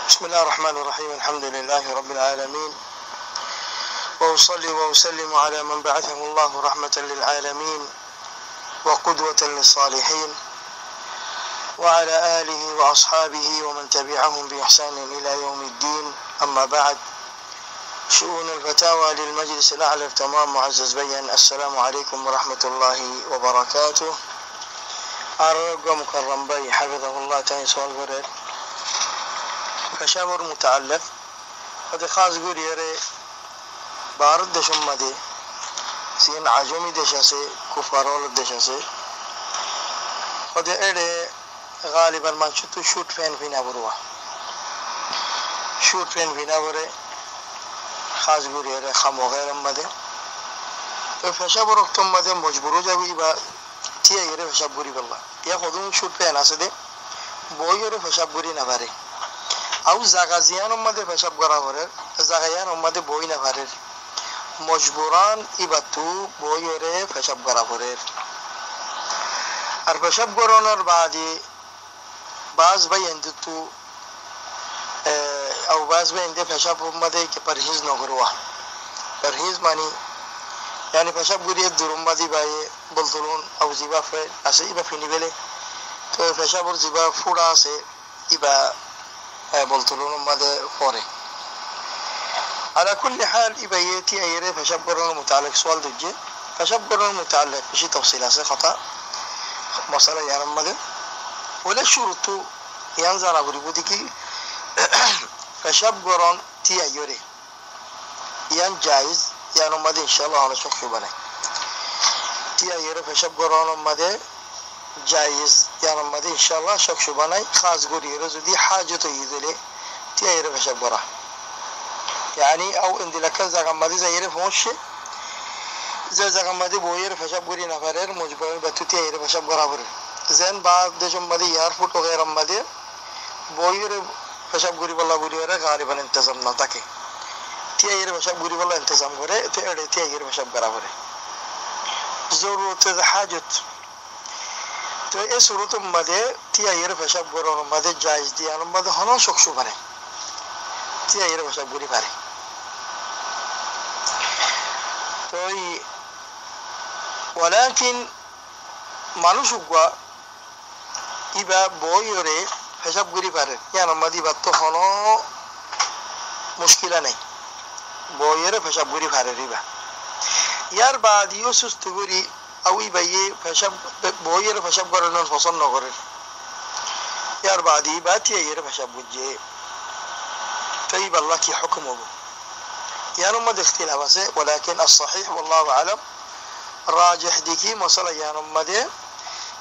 بسم الله الرحمن الرحيم. الحمد لله رب العالمين، وأصلي وأسلم على من بعثه الله رحمة للعالمين وقدوة للصالحين، وعلى آله وأصحابه ومن تبعهم بإحسان إلى يوم الدين. أما بعد، شؤون الفتاوى للمجلس الأعلى التمام معزز بيان. السلام عليكم ورحمة الله وبركاته. أرجو مكرم بي حفظه الله تعالى سؤال بريد فشابر متعلق هذا خاص قول يري بارد دشم مدي سين عجمي دشاسي كفارول دشاسي هذا إيه غالبا ما شتو شوت فين فينا بروا شوت فين فينا بري خاص قول يري خم غير مدي فشابر وقتم مدي مجبورو جابي با تيا يري فشابوري بالله ياخذون شوت فين أسده بوي يري فشابوري نباري او زغازیان اومده فشاب گراوره زغایان اومده بوی نفره مجبوران ایبتو بویره فشاب گراوره ار فشاب گرانر بعدی باز بیند تو او باز بیند فشاب اومده که پرهیز نگروه پرهیز معنی یعنی فشاب گریه درم بدی بای بلطلون او زیبا فر اسه ایبا فینی بله تو فشاب زیبا فورا سه ایبا بلطلون ماذا فوري. على كل حال إبيتي أيري فشبرون متعلق سؤال دجي فشبرون متعلق بشي تفصيلات خطأ مسألة يعني ماذا ولا شروط ينزل أبو ربودي فشبرون تي أيري ين جائز يعني ماذا إن شاء الله على شخص بني تي أيري فشبرون ماذا جائز يعني ماذا إن شاء الله شخص بني خاص قولي رزودي حاجته يذلي تياير فشبرة يعني أو إن لكن زغمادي زير فمش زغمادي بوير فشبري نفرر مجبور بتو تياير فشبرة بر زين بعد دجمادي يعرفوا غير مادي بوير فشبري والله بوير غالبا انتظام نتاكي تياير فشبري والله انتظام بره تياير فشبرة بر ضرورة حاجة تو ये सूरत मदे तिया ये फशब गरो मदे जायज दिया न मदे हनो शोक्षु बने तिया ये फशब गुरी बारे तो ये ولكن मानुषुगवा इबा बोयोरे फशब गुरी बारे या न मदी बात तो हनो मुश्किल नहीं बोयोरे फशब गुरी बारे रिबा यार बाद यो सुस्तुगुरी أو يبيه فشاب بوير فشاب قرنا فصل نقرر يا بعدي باتي ير فشاب وجه طيب الله كي حكمه يعني ما دختيلها بس ولكن الصحيح والله أعلم راجح ديكي مصلى يعني ما ده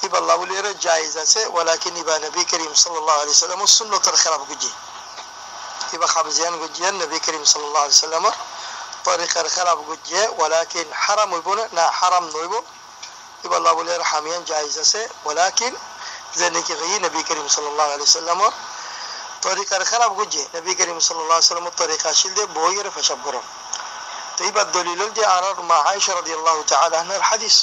يبقى الله ولير جائزة ولكن يبقى نبي كريم صلى الله عليه وسلم السنة ترخلف وجه يبقى خبزيان وجه النبي كريم صلى الله عليه وسلم طريقة الخلاف وجه ولكن حرام يبون نا حرام نويبو يبقى الله ولي حاميان جائزة ولكن ذلك غير نبي كريم صلى الله عليه وسلم طريقة الخلاف وجه نبي كريم صلى الله عليه وسلم الطريقة شلده بوير فشبرهم طيب الدليل الذي عرض مع عائشة رضي الله تعالى عنها الحديث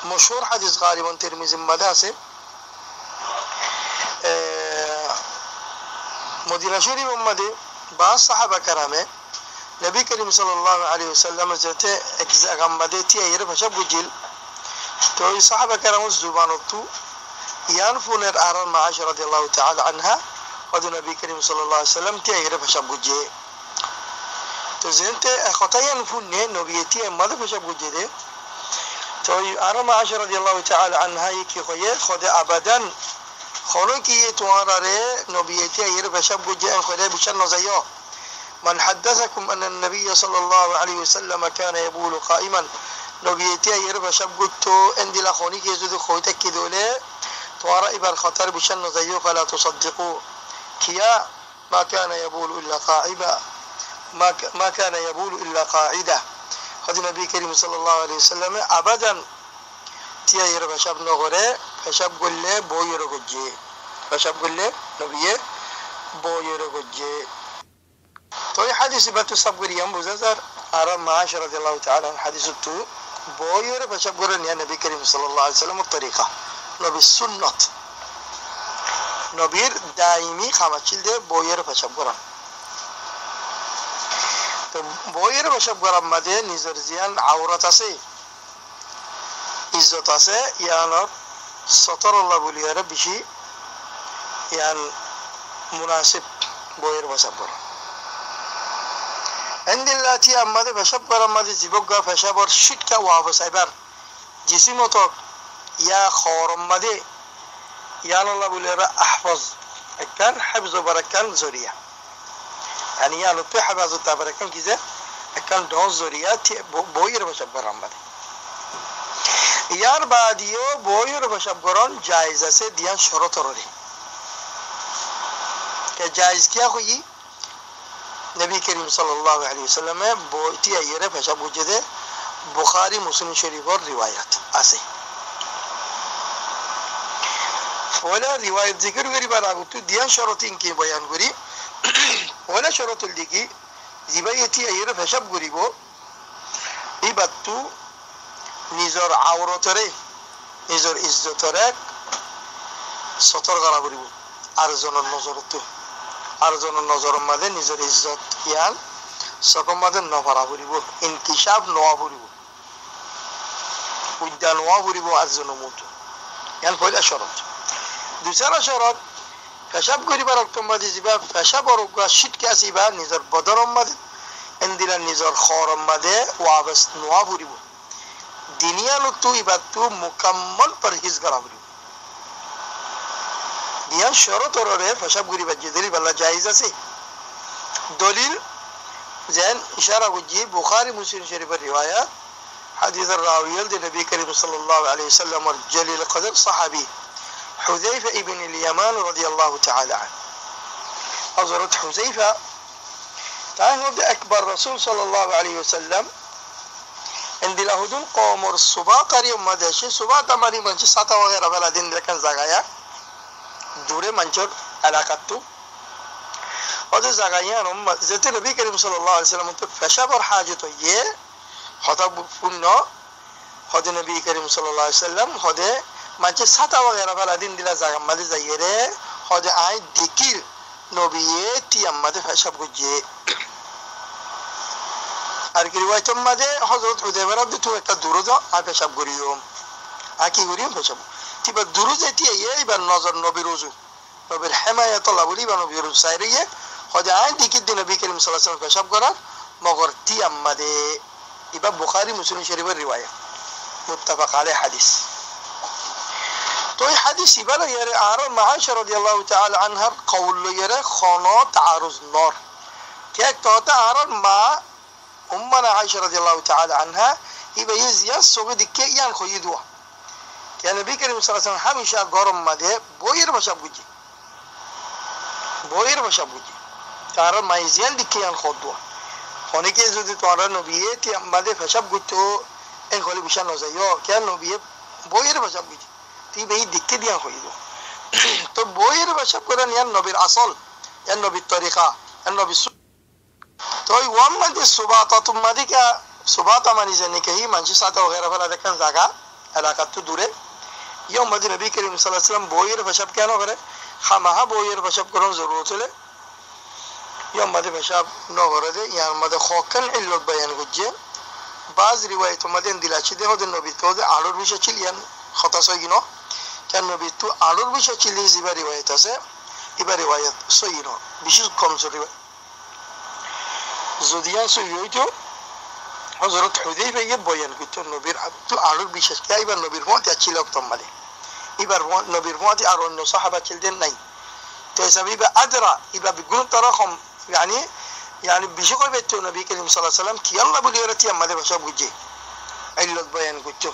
مشهور حديث غالبا ترمذي مداسه مدينة شريف مدي بعض الصحابة كرامه نبي كريم صلى الله عليه وسلم زته اجزاء غمدتي ير فشبجل تو الصحابة كرام الزبانوتو ينفون الأعران مع عائشة رضي الله تعالى عنها قد النبي كريم صلى الله عليه وسلم تيغير فشبجي تو زنت خطا ينفون نبيتي ماذا فشبجي ده تو أعران مع عائشة رضي الله تعالى عنها يكي خويه خد أبدا خلوكي توارره نبيتي يغير فشبجي خده بشن نزيو من حدثكم أن النبي صلى الله عليه وسلم كان يبول قائما نبيتي يرفع شبكته عند الأخونيك يزود خويتك كذوله توارى إبر خطر بشن زيه فلا تصدقوا كيا ما كان يبول إلا قاعدة ما كان يبول إلا قاعدة هذا النبي كريم صلى الله عليه وسلم أبدا تيا يرفع شب نغره فشب قله بو يرغجي فشب قله نبيه بو يرغجي توي حديث بتو صبر يوم بزازر أرى معاش رضي الله تعالى عن حديث التو بوير فشبرن يا نبي كريم صلى الله عليه وسلم الطريقة نبي السنة নবীর দাইমি খামাচিল দে বইয়ের পেশাব করান তো বইয়ের পেশাব করার মাঝে নিজের জিয়ান আওরাত আছে ইজ্জত আছে ইয়ানোর সতরল্লাহ বলিয়ার বেশি ইয়ান মুনাসিব বইয়ের পেশাব করা এন্দিল্লাতি আমাদের পেশাব করার মাঝে জীবজ্ঞা পেশাবর শিটকা ওয়াবসাইবার জিসিমত ইয়া খরম মাঝে ইয়ানুল্লাহ বলিয়ারা আহফাজ একখান হাফজ বারাকান জরিয়া يعني يا لطي حفظ التبركان كذا كان دون زوريات بوير بشبران بعد यार बादियो बोयर बशबगरन जायज से दिया शरत रे के जायज क्या हुई नबी करीम सल्लल्लाहु अलैहि वसल्लम में बोती येरे पेशा बुझदे बुखारी मुस्लिम शरीफ और रिवायत आसे वला रिवायत जिक्र करी बार आगुतु दिया शरत इनके बयान करी वला शरत लिखी जिबायती येरे पेशा करिबो इबातु নিজর আওরতরে নিজর ইজ্জতরে সতর করা করিব আর জনের নজরত আর জনের নজর মাঝে নিজের ইজ্জত ইয়ান সকম মাঝে নভরা করিব ইনকিশাফ নোয়া করিব উদ্যান নোয়া করিব আর জনের মতো ইয়ান পয়লা শরত দুসরা শরত পেশাব করিবার রক্তম মাঝে যাবা পেশাব রোগা শীতকে আসিবা নিজের বদরম মাঝে এন্দিরা নিজের খরম মাঝে ওয়াবস নোয়া করিব दिनिया लुतु इबातु मुकम्मल परहिज कराबरी दिया शरत रे पेशाब गुरी बजे दली बल्ला जायज আছে दलील जैन इशारा गुजी बुखारी मुस्लिम शरीफ रिवायत حديث الراوي النبي كريم صلى الله عليه وسلم الجليل القدر صحابي حذيفة ابن اليمان رضي الله تعالى عنه حضرت حذيفة تعالى أكبر رسول صلى الله عليه وسلم عند الهدون قومر الصبا قريب مدشي صبا تماري منشي ساتا وغيرها فلا دين لكن زغايا دوره منشور علاقتو وده زغايا نم زت النبي كريم صلى الله عليه وسلم فشبر حاجته يه خطب فنو خد النبي كريم صلى الله عليه وسلم خد منشي ساتا وغيرها فلا دين دلا زغا مدي زيره خد اي ذكر نبيتي امده فشب گجه আর কি রিওয়ায়াতের মধ্যে হযরত হুদায়বা রাদিয়াল্লাহু একটা দুরুদা আর পেশাব করিও আকি করিও পেশাব তিবা দুরুদা তি এইবার নজর নবীর ওযু নবীর হিমায়াত আল্লাহ বলি বা নবীর সাইরিয়ে হদে আই দিকি দিন নবী করিম সাল্লাল্লাহু আলাইহি ওয়াসাল্লাম পেশাব করা মগর তি আমাদে ইবা বুখারী মুসলিম শরীফের রিওয়ায়াত মুত্তাফাক আলাইহি হাদিস তো এই হাদিস ইবালা ইয়ারে আর মাআশা রাদিয়াল্লাহু তাআলা আনহার কওল ইয়ারে খানা তাআরুজ নর কে তোতা আর মা أمنا عائشة رضي الله تعالى عنها يبقى يزيان سوغي دكي يان خويدوا كان النبي كريم صلى الله عليه وسلم هميشا غرم مده بوير بشاب بوجي تعالى ما يزيان دكي يان خودوا هونيك يزودي تعالى نبيتي مده فشاب بوجي ان خولي بشان نوزيو كان نبي بوير بشاب بوجي تيبقى دكي يان خويدوا تو بوير بشاب كران يان نبي الأصل يان نبي الطريقة يان نبي तो वम मध्य सुबाता तुम मध्य क्या सुबाता मानी जाने के ही मंची साता वगैरह वाला देखन जागा इलाका तो दूरे यो मध्य नबी करीम सल्लल्लाहु अलैहि वसल्लम बोयर बशब क्या ना करे हम हाँ बोयर बशब करो जरूरत है यो मध्य बशब ना करे दे यहाँ मध्य खोकन इल्लत बयान गुज्जे बाज रिवायत मध्य दिलाची दे हो दे नबी तो दे आलूर भी शचिलियन खता सोई नो क्या नबी तो आलूर भी शचिली जिबा रिवायत से इबा रिवायत सोई नो विशेष कम सोई زوديان سويتو حضرت حذيفة يبوين قلت النبير تو عرض بيشش كايبا النبير موتي أتشيلوك تمالي إبا النبير موتي أرون صحبة تشيلدين ناي تسبيبا أدرى إبا بيقولون تراكم يعني بيشكل بيتو النبي كريم صلى الله عليه وسلم كي الله بليورتي أما دي بشاب وجه إلوك بيان قلتو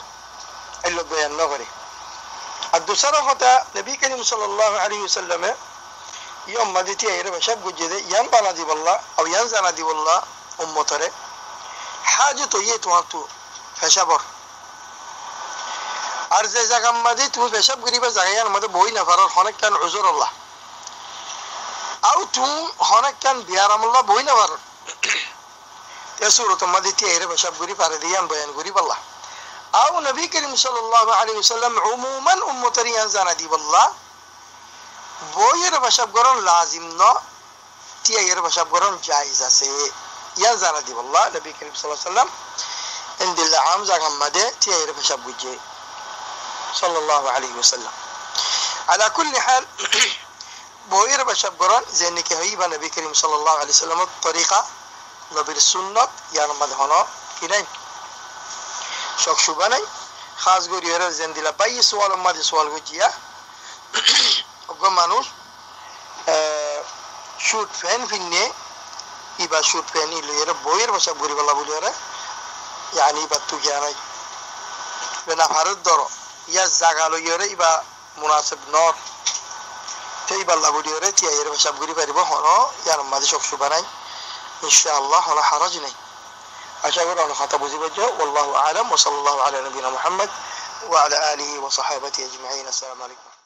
إلوك بيان نغري الدسرة خطا نبي كريم صلى الله عليه وسلم يوم ما ديتي أيره بشاب وجده ين بنادي والله أو ين زنادي والله ترى حاجة تويه توانتو فشابر أرزة زعم ما دي تو فشاب قريبا زعيان ما ده بوي نفرر هناك كان عذر الله أو تو هناك كان بيارم الله بوي نفرر يسورة ما ديتي أيره بشاب قريب أرديان بيان قريب الله أو نبي كريم صلى الله عليه وسلم عموما ترى ين زنادي والله বইয়ের পেশাব করণ লাজিম ন তিয়াইয়ের পেশাব করণ জায়েজ আছে ইয়ান জানা দিব আল্লাহ নবী করিম সাল্লাল্লাহু আলাইহি ওয়াসাল্লাম ইনদিল আম জাগাম্মাদে তিয়াইয়ের পেশাব বুঝে সাল্লাল্লাহু আলাইহি ওয়াসাল্লাম على كل حال বইয়ের পেশাব করণ যেনে কি হইবা নবী করিম সাল্লাল্লাহু আলাইহি ওয়াসাল্লামের তরিকা নবীর সুন্নাত ইয়ার মধ্যে হলো কি নাই শকশুবা নাই খাস গরিয়ের যেন দিলা বাই সওয়াল মধ্যে সওয়াল হইয়া অগো মানুষ শুট ফ্যান ফিননে ইবা শুট ফ্যান ইলয়ের বইয়ের পেশাব করি বলা বলিয়ারে yani battu janay bena farud doro ya zagalo yore iba munasib nor tay balla budiyore ti ayere bashab guri paribo hono yar madi shoksu banay inshallah wala haraj nay asha kori ono khata buzi bajjo wallahu a'lam wa sallallahu ala nabiyyina muhammad wa ala alihi wa sahbihi ajma'in assalamu alaikum